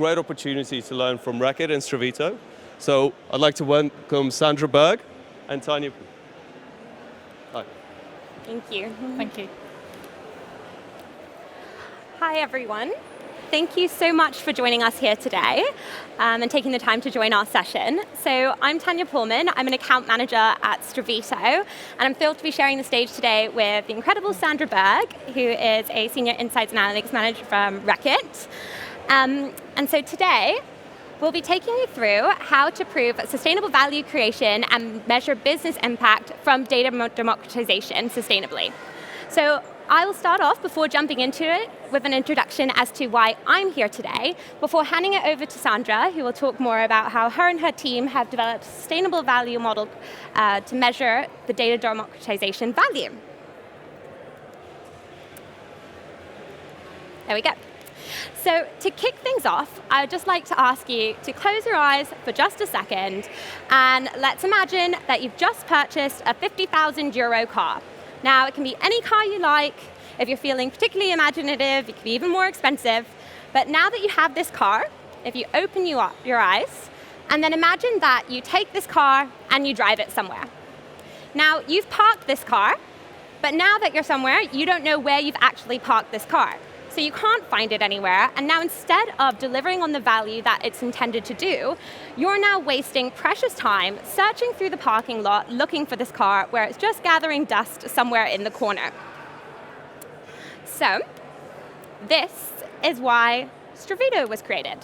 Great opportunity to learn from Reckitt and Stravito. So I'd like to welcome Sandra Berg and Tania. Hi. Thank you. Thank you. Hi, everyone. Thank you so much for joining us here today and taking the time to join our session. So I'm Tania Poelmann. I'm an account manager at Stravito, and I'm thrilled to be sharing the stage today with the incredible Sandra Berg, who is a senior insights and analytics manager from Reckitt. And so today, we'll be taking you through how to prove sustainable value creation and measure business impact from data democratization sustainably. So I will start off before jumping into it with an introduction as to why I'm here today, before handing it over to Sandra, who will talk more about how her and her team have developed a sustainable value model to measure the data democratization value. There we go. So to kick things off, I would just like to ask you to close your eyes for just a second, and let's imagine that you've just purchased a €50,000 car. Now, it can be any car you like. If you're feeling particularly imaginative, it can be even more expensive. But now that you have this car, if you open your eyes, and then imagine that you take this car and you drive it somewhere. Now, you've parked this car, but now that you're somewhere, you don't know where you've actually parked this car. So you can't find it anywhere, and now instead of delivering on the value that it's intended to do, you're now wasting precious time searching through the parking lot looking for this car where it's just gathering dust somewhere in the corner. So this is why Stravito was created.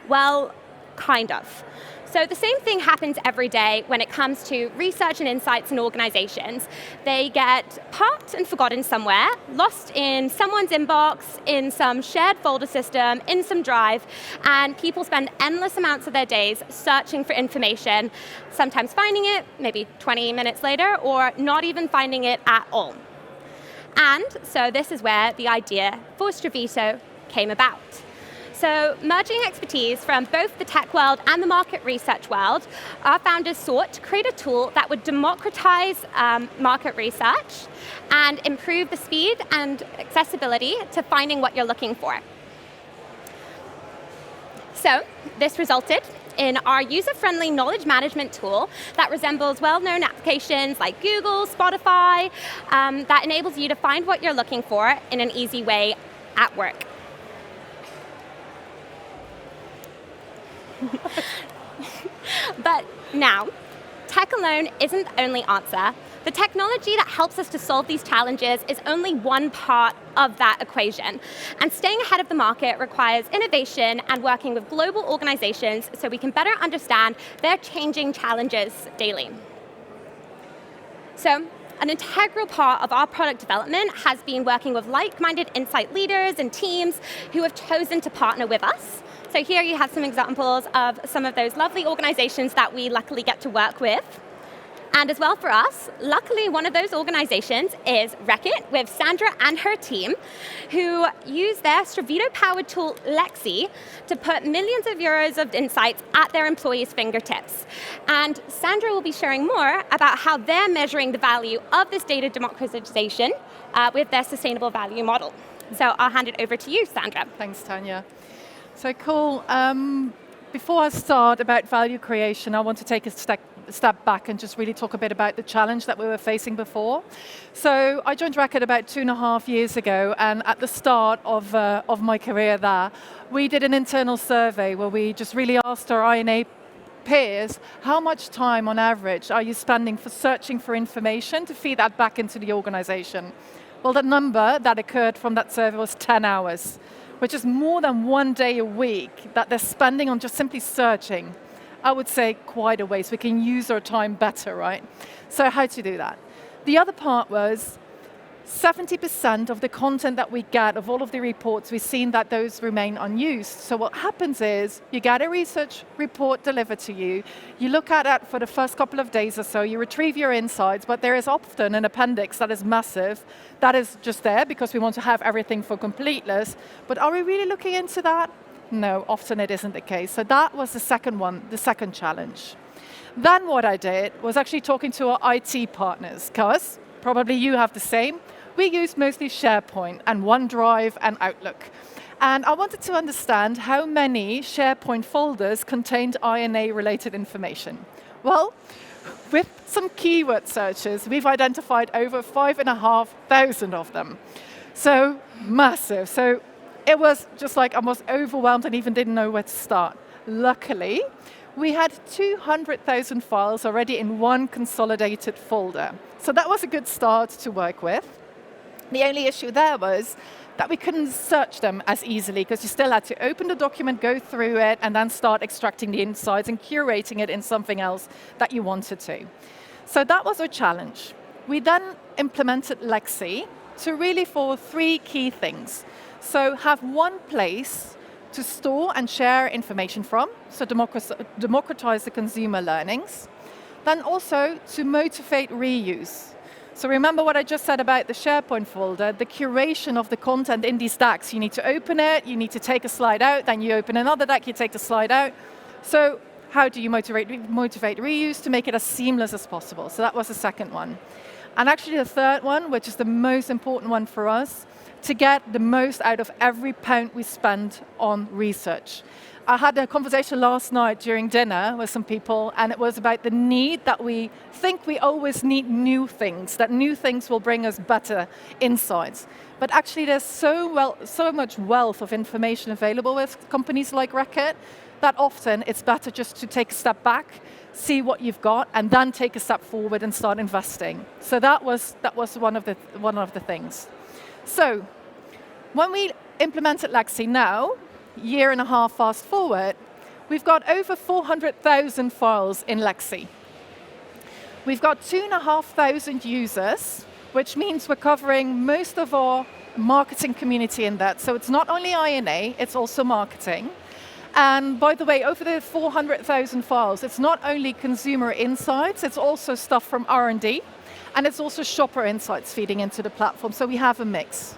Well, kind of. So the same thing happens every day when it comes to research and insights in organizations. They get parked and forgotten somewhere, lost in someone's inbox, in some shared folder system, in some drive, and people spend endless amounts of their days searching for information, sometimes finding it, maybe 20 minutes later, or not even finding it at all. And so this is where the idea for Stravito came about. So merging expertise from both the tech world and the market research world, our founders sought to create a tool that would democratize market research and improve the speed and accessibility to finding what you're looking for. So this resulted in our user-friendly knowledge management tool that resembles well-known applications like Google, Spotify, that enables you to find what you're looking for in an easy way at work. But now, tech alone isn't the only answer. The technology that helps us to solve these challenges is only one part of that equation. And staying ahead of the market requires innovation and working with global organizations so we can better understand their changing challenges daily. So, an integral part of our product development has been working with like-minded insight leaders and teams who have chosen to partner with us. So here you have some examples of some of those lovely organizations that we luckily get to work with. And as well for us, luckily one of those organizations is Reckitt with Sandra and her team, who use their Stravito-powered tool Lexi to put millions of euros of insights at their employees' fingertips. And Sandra will be sharing more about how they're measuring the value of this data democratization with their sustainable value model. So I'll hand it over to you, Sandra. Thanks, Tania. So cool. Before I start about value creation, I want to take a step back and just really talk a bit about the challenge that we were facing before. So I joined Reckitt about 2.5 years ago, and at the start of my career there, we did an internal survey where we just really asked our I&A peers, how much time on average are you spending for searching for information to feed that back into the organization? Well, the number that occurred from that survey was 10 hours. Which is more than 1 day a week that they're spending on just simply searching. I would say quite a waste. We can use our time better, right? So how to do that? The other part was 70% of the content that we get of all of the reports, we've seen that those remain unused. So what happens is you get a research report delivered to you, you look at it for the first couple of days or so, you retrieve your insights, but there is often an appendix that is massive, that is just there because we want to have everything for completeness. But are we really looking into that? No, often it isn't the case. So that was the second one, the second challenge. Then what I did was actually talking to our IT partners, because probably you have the same. We use mostly SharePoint and OneDrive and Outlook. And I wanted to understand how many SharePoint folders contained INA-related information. Well, with some keyword searches, we've identified over 5,500 of them. So massive. So it was just like I was overwhelmed and even didn't know where to start. Luckily, we had 200,000 files already in one consolidated folder. So that was a good start to work with. The only issue there was that we couldn't search them as easily because you still had to open the document, go through it, and then start extracting the insights and curating it in something else that you wanted to. So that was our challenge. We then implemented Lexi to really for 3 key things. So have one place to store and share information from, so democratize the consumer learnings. Then also to motivate reuse. So remember what I just said about the SharePoint folder, the curation of the content in these DACs. You need to open it, you need to take a slide out, then you open another DAC, you take the slide out. So how do you motivate reuse to make it as seamless as possible? So that was the second one. And actually the third one, which is the most important one for us, to get the most out of every pound we spend on research. I had a conversation last night during dinner with some people, and it was about the need that we think we always need new things, that new things will bring us better insights. But actually there's so much wealth of information available with companies like Reckitt that often it's better just to take a step back, see what you've got, and then take a step forward and start investing. So that was one of the things. So when we implemented Lexi now, year and a half fast forward, we've got over 400,000 files in Lexi. We've got 2,500 users, which means we're covering most of our marketing community in that. So it's not only INA, it's also marketing. And by the way, over the 400,000 files, it's not only consumer insights, it's also stuff from R&D, and it's also shopper insights feeding into the platform, so we have a mix.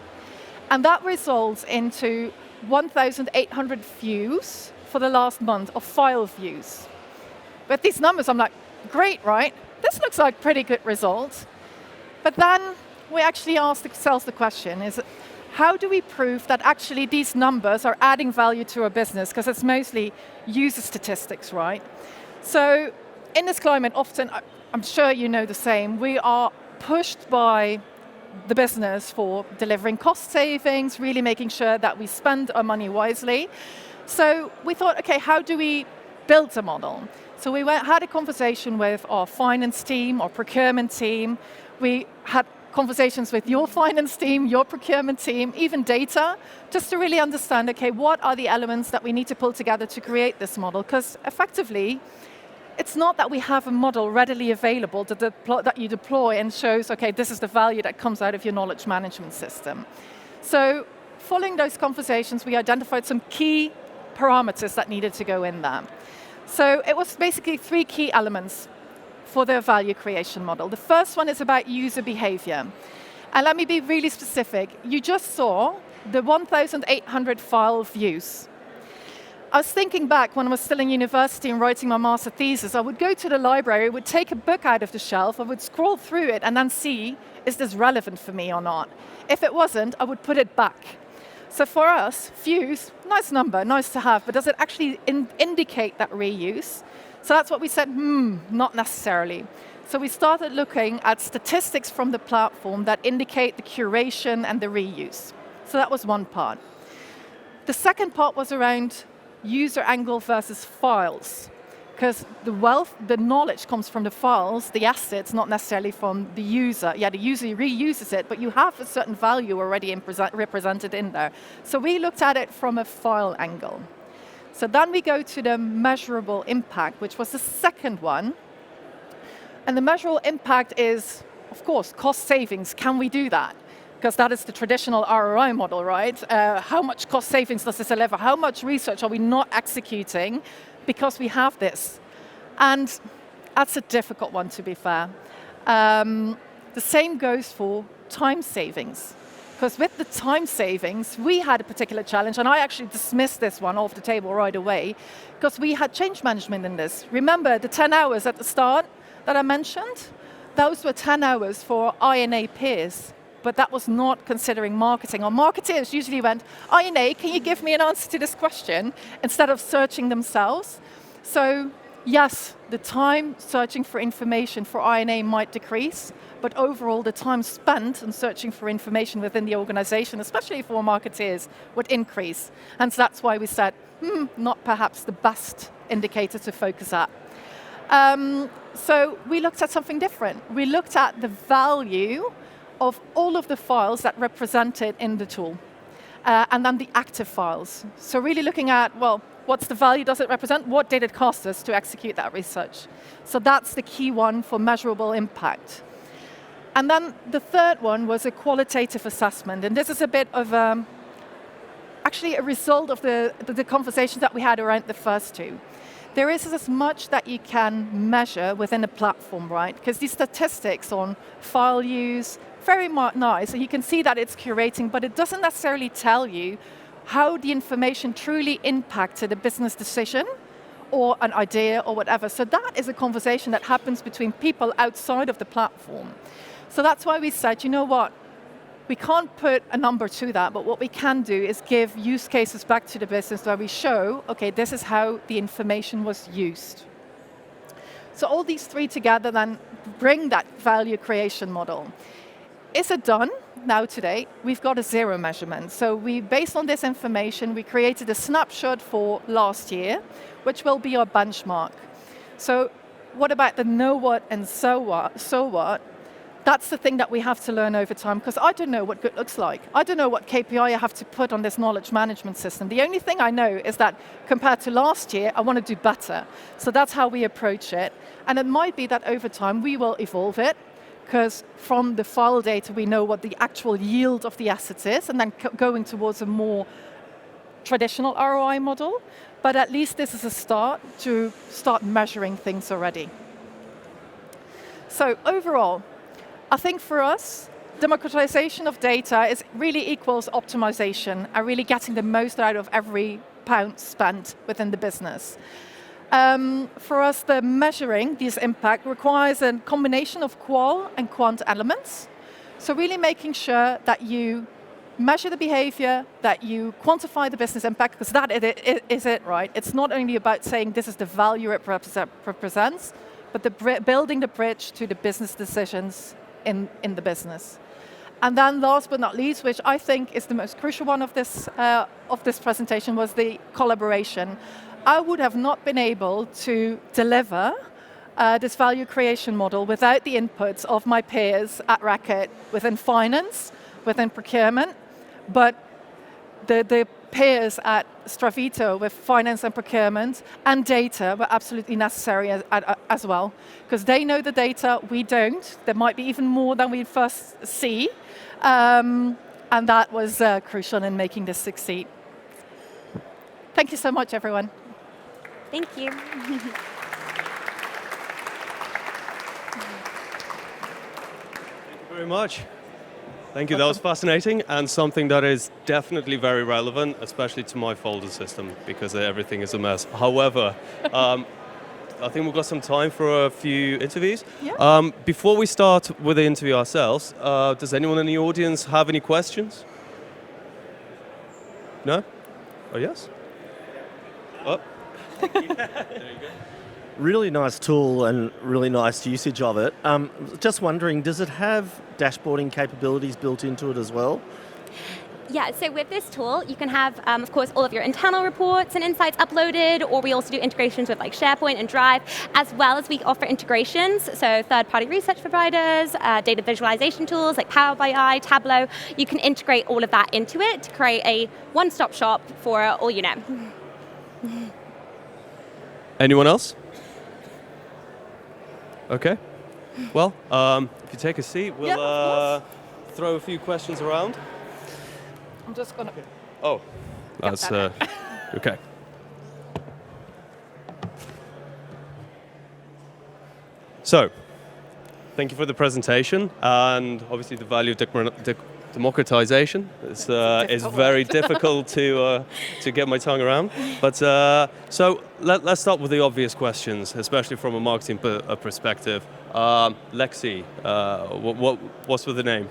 And that results into 1,800 views for the last month of file views. With these numbers, I'm like, great, right? This looks like pretty good results. But then we actually asked ourselves the question, is how do we prove that actually these numbers are adding value to our business? Because it's mostly user statistics, right? So in this climate, often, I'm sure you know the same, we are pushed by the business for delivering cost savings, really making sure that we spend our money wisely. So we thought, okay, how do we build a model? So we had a conversation with our finance team, our procurement team. We had conversations with your finance team, your procurement team, even data, just to really understand, okay, what are the elements that we need to pull together to create this model? Because effectively, it's not that we have a model readily available that you deploy and shows, okay, this is the value that comes out of your knowledge management system. So following those conversations, we identified some key parameters that needed to go in there. So it was basically 3 key elements for the value creation model. The first one is about user behavior. And let me be really specific. You just saw the 1,800 file views. I was thinking back when I was still in university and writing my master thesis, I would go to the library, would take a book out of the shelf, I would scroll through it and then see, is this relevant for me or not? If it wasn't, I would put it back. So for us, views, nice number, nice to have, but does it actually indicate that reuse? So that's what we said, not necessarily. So we started looking at statistics from the platform that indicate the curation and the reuse. So that was one part. The second part was around user angle versus files, because the knowledge comes from the files, the assets, not necessarily from the user. Yeah, the user reuses it, but you have a certain value already represented in there. So we looked at it from a file angle. So then we go to the measurable impact, which was the second one. And the measurable impact is, of course, cost savings. Can we do that? Because that is the traditional ROI model, right? How much cost savings does this deliver? How much research are we not executing because we have this? And that's a difficult one, to be fair. The same goes for time savings. Because with the time savings, we had a particular challenge, and I actually dismissed this one off the table right away, because we had change management in this. Remember the 10 hours at the start that I mentioned? Those were 10 hours for INA peers. but that was not considering marketing. Our marketers usually went, INA, can you give me an answer to this question, instead of searching themselves. So yes, the time searching for information for INA might decrease, but overall the time spent on searching for information within the organization, especially for marketeers, would increase. And so that's why we said, not perhaps the best indicator to focus at. So we looked at something different. We looked at the value of all of the files that represented in the tool, and then the active files. So really looking at, well, what's the value does it represent? What did it cost us to execute that research? So that's the key one for measurable impact. And then the third one was a qualitative assessment, and this is a bit of actually a result of the conversations that we had around the first two. There is as much that you can measure within a platform, right? Because these statistics on file use, very nice, and you can see that it's curating, but it doesn't necessarily tell you how the information truly impacted a business decision or an idea or whatever. So that is a conversation that happens between people outside of the platform. So that's why we said, you know what? We can't put a number to that, but what we can do is give use cases back to the business where we show, okay, this is how the information was used. So all these three together then bring that value creation model. Is it done? Now today, we've got a zero measurement. So based on this information, we created a snapshot for last year, which will be our benchmark. So what about the know what and so what? That's the thing that we have to learn over time, because I don't know what good looks like. I don't know what KPI I have to put on this knowledge management system. The only thing I know is that compared to last year, I want to do better. So that's how we approach it. And it might be that over time, we will evolve it, because from the file data, we know what the actual yield of the assets is, and then going towards a more traditional ROI model. But at least this is a start to start measuring things already. So overall, I think for us, democratization of data really equals optimization and really getting the most out of every pound spent within the business. For us, the measuring this impact requires a combination of qual and quant elements. So really making sure that you measure the behavior, that you quantify the business impact, because that is it, right? It's not only about saying this is the value it represents, but building the bridge to the business decisions in the business. And then last but not least, which I think is the most crucial one of this presentation, was the collaboration. I would have not been able to deliver this value creation model without the inputs of my peers at Reckitt within finance, within procurement, but the peers at Stravito with finance and procurement and data were absolutely necessary as well, because they know the data, we don't. There might be even more than we first see, and that was crucial in making this succeed. Thank you so much, everyone. Thank you. Thank you very much. Thank you, that was fascinating, and something that is definitely very relevant, especially to my folder system, because everything is a mess. However, I think we've got some time for a few interviews. Yeah. Before we start with the interview ourselves, does anyone in the audience have any questions? No? Oh, yes? Oh. There you go. Really nice tool and really nice usage of it. Just wondering, does it have dashboarding capabilities built into it as well? Yeah, so with this tool, you can have, of course, all of your internal reports and insights uploaded, or we also do integrations with like SharePoint and Drive, as well as we offer integrations, so third-party research providers, data visualization tools like Power BI, Tableau. You can integrate all of that into it to create a one-stop shop for all you know. Anyone else? Okay. Well, if you take a seat, we'll throw a few questions around. I'm just going to... Oh, that's... okay. So, thank you for the presentation, and obviously the value of democratization is very difficult to get my tongue around. But so let's start with the obvious questions, especially from a marketing perspective. Lexi, what's with the name?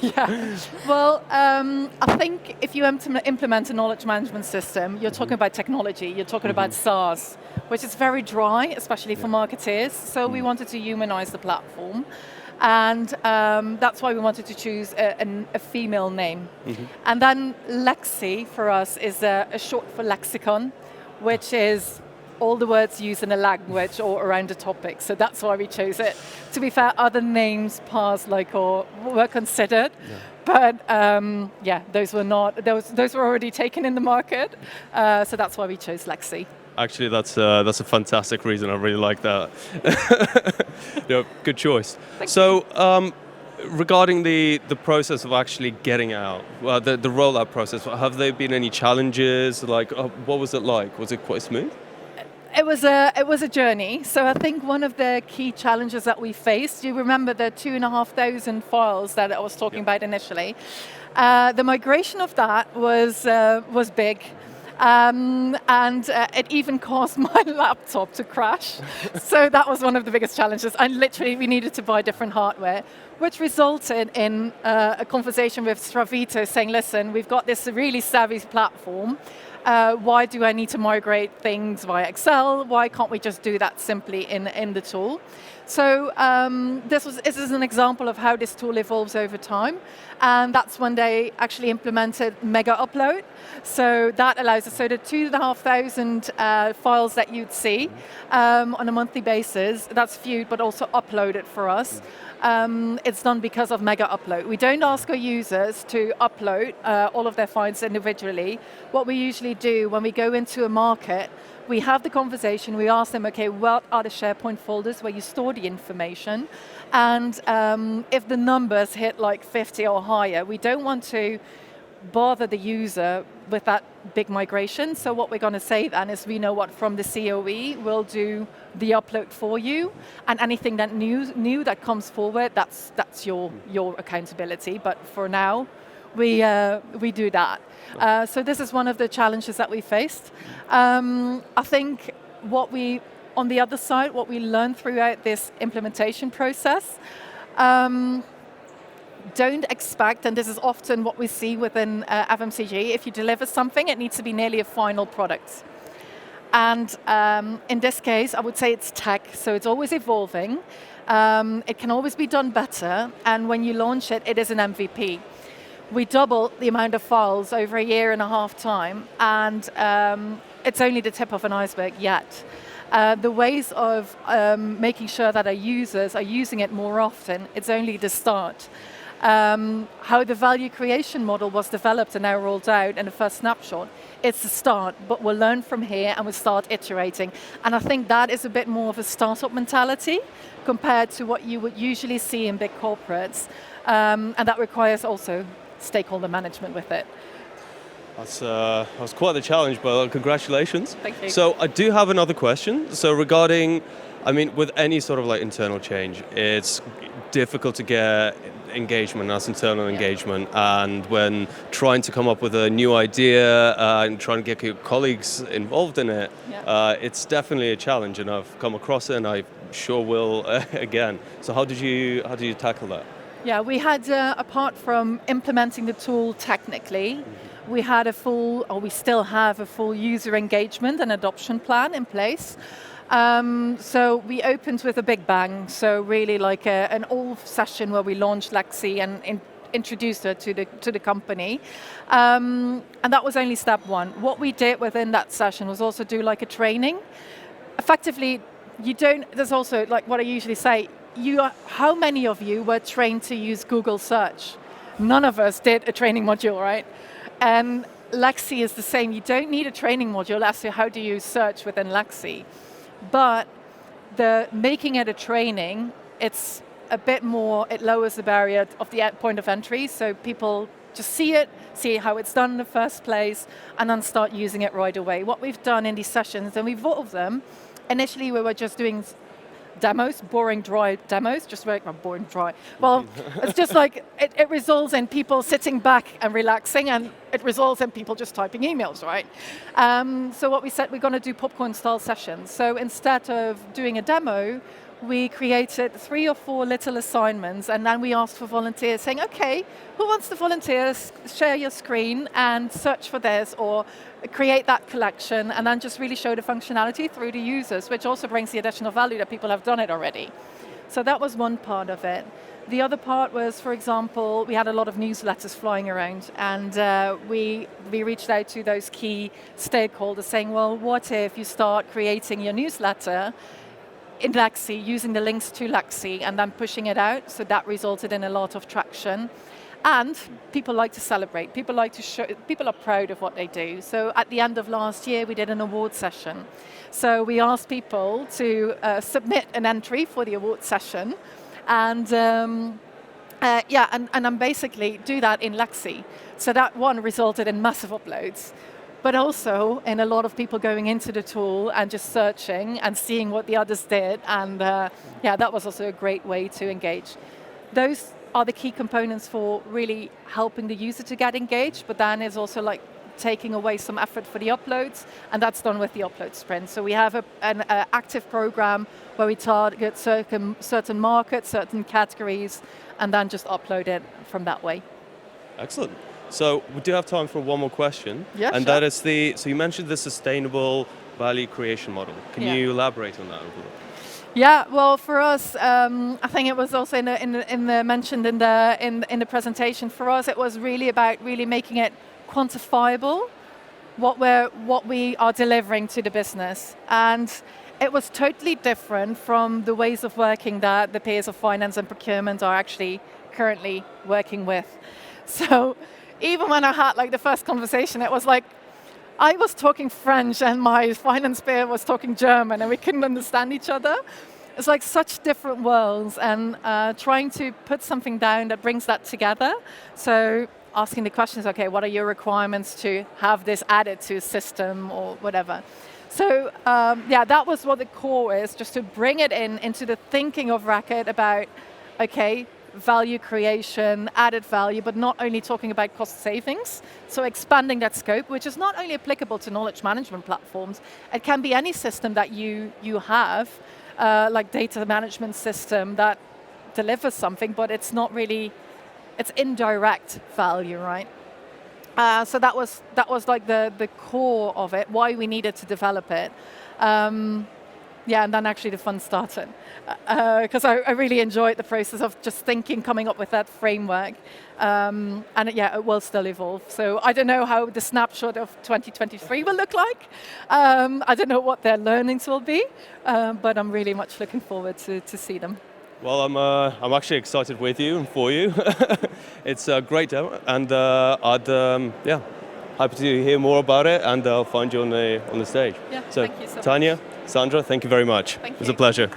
Yeah. Well, I think if you implement a knowledge management system, you're talking about technology, you're talking about SaaS, which is very dry, especially for marketeers. So we wanted to humanize the platform. And that's why we wanted to choose a female name. And then Lexi for us is a short for lexicon, which is all the words used in a language or around a topic. So that's why we chose it. To be fair, other names passed or were considered, but those were not. Those were already taken in the market. So that's why we chose Lexi. Actually, that's a fantastic reason. I really like that. Good choice. Regarding the process of actually getting out, the rollout process, have there been any challenges? What was it like? Was it quite smooth? It was a journey. So I think one of the key challenges that we faced, you remember the 2,500 files that I was talking about initially. The migration of that was big. And it even caused my laptop to crash. So that was one of the biggest challenges. And literally, we needed to buy different hardware, which resulted in a conversation with Stravito saying, listen, we've got this really savvy platform. Why do I need to migrate things via Excel? Why can't we just do that simply in the tool? So this is an example of how this tool evolves over time. And that's when they actually implemented mega upload. So that allows us, so the 2,500 files that you'd see on a monthly basis, that's viewed but also uploaded for us. It's done because of mega upload. We don't ask our users to upload all of their files individually. What we usually do when we go into a market, we have the conversation, we ask them, okay, what are the SharePoint folders where you store the information? And if the numbers hit like 50 or higher, we don't want to bother the user with that big migration. So what we're going to say then is, we know what from the COE will do the upload for you, and anything that new that comes forward, that's your accountability. But for now, we do that. So this is one of the challenges that we faced. I think on the other side, what we learned throughout this implementation process, don't expect, and this is often what we see within FMCG, if you deliver something, it needs to be nearly a final product. And in this case, I would say it's tech, so it's always evolving. It can always be done better, and when you launch it, it is an MVP. We doubled the amount of files over a year and a half time, and it's only the tip of an iceberg yet. The ways of making sure that our users are using it more often, it's only the start. How the value creation model was developed and now rolled out in the first snapshot, it's the start, but we'll learn from here and we'll start iterating. And I think that is a bit more of a startup mentality compared to what you would usually see in big corporates. And that requires also stakeholder management with it. That was quite the challenge, but congratulations. Thank you. So I do have another question. So regarding, with any sort of internal change, it's difficult to get engagement, that's internal engagement, and when trying to come up with a new idea and trying to get your colleagues involved in it, it's definitely a challenge, and I've come across it, and I sure will again. So how did you tackle that? Yeah, we had, apart from implementing the tool technically, we had we still have a full user engagement and adoption plan in place. So we opened with a big bang, so really like an all session where we launched Lexi and introduced her to the company. And that was only step one. What we did within that session was also do like a training. Effectively, there's also, like what I usually say, how many of you were trained to use Google search? None of us did a training module, right? And Lexi is the same. You don't need a training module as to how do you search within Lexi. But the making it a training, it's a bit more, it lowers the barrier of the point of entry, so people just see how it's done in the first place, and then start using it right away. What we've done in these sessions, and we've evolved them, initially we were just doing demos, boring, dry demos, just very boring, dry. Well, it's just like, it results in people sitting back and relaxing, and it results in people just typing emails, right? So what we said, we're going to do popcorn-style sessions. So instead of doing a demo, we created 3 or 4 little assignments, and then we asked for volunteers saying, okay, who wants to volunteer, share your screen and search for this, or create that collection, and then just really show the functionality through the users, which also brings the additional value that people have done it already. So that was one part of it. The other part was, for example, we had a lot of newsletters flying around, and we reached out to those key stakeholders saying, well, what if you start creating your newsletter in Lexi, using the links to Lexi, and then pushing it out? So that resulted in a lot of traction. And people like to celebrate. People like to show, people are proud of what they do. So at the end of last year, we did an award session. So we asked people to submit an entry for the award session, and and basically do that in Lexi. So that one resulted in massive uploads, but also in a lot of people going into the tool and just searching and seeing what the others did. And that was also a great way to engage. Those are the key components for really helping the user to get engaged, but then it's also like taking away some effort for the uploads, and that's done with the upload sprint. So we have an active program where we target certain markets, certain categories, and then just upload it from that way. Excellent. So we do have time for one more question. Yeah, and sure. that is so you mentioned the sustainable value creation model. Can you elaborate on that a little? Yeah, well, for us, I think it was also mentioned in the presentation. For us, it was really about really making it quantifiable, what we are delivering to the business, and it was totally different from the ways of working that the peers of finance and procurement are actually currently working with. So even when I had like the first conversation, it was like I was talking French and my finance peer was talking German, and we couldn't understand each other. It's like such different worlds, and trying to put something down that brings that together. So asking the questions, okay, what are your requirements to have this added to a system or whatever? So that was what the core is, just to bring it into the thinking of Reckitt about, okay, value creation, added value, but not only talking about cost savings. So expanding that scope, which is not only applicable to knowledge management platforms, it can be any system that you have, like data management system that delivers something, but it's not really, it's indirect value, right? So that was like the core of it, why we needed to develop it. And then actually the fun started. Because I really enjoyed the process of just thinking, coming up with that framework. It will still evolve. So I don't know how the snapshot of 2023 will look like. I don't know what their learnings will be, but I'm really much looking forward to see them. Well, I'm actually excited with you and for you. It's a great demo, and happy to hear more about it, and I'll find you on the stage. Yeah, So, thank you so much. Tania, Sandra, thank you very much. Thank It was you. a pleasure.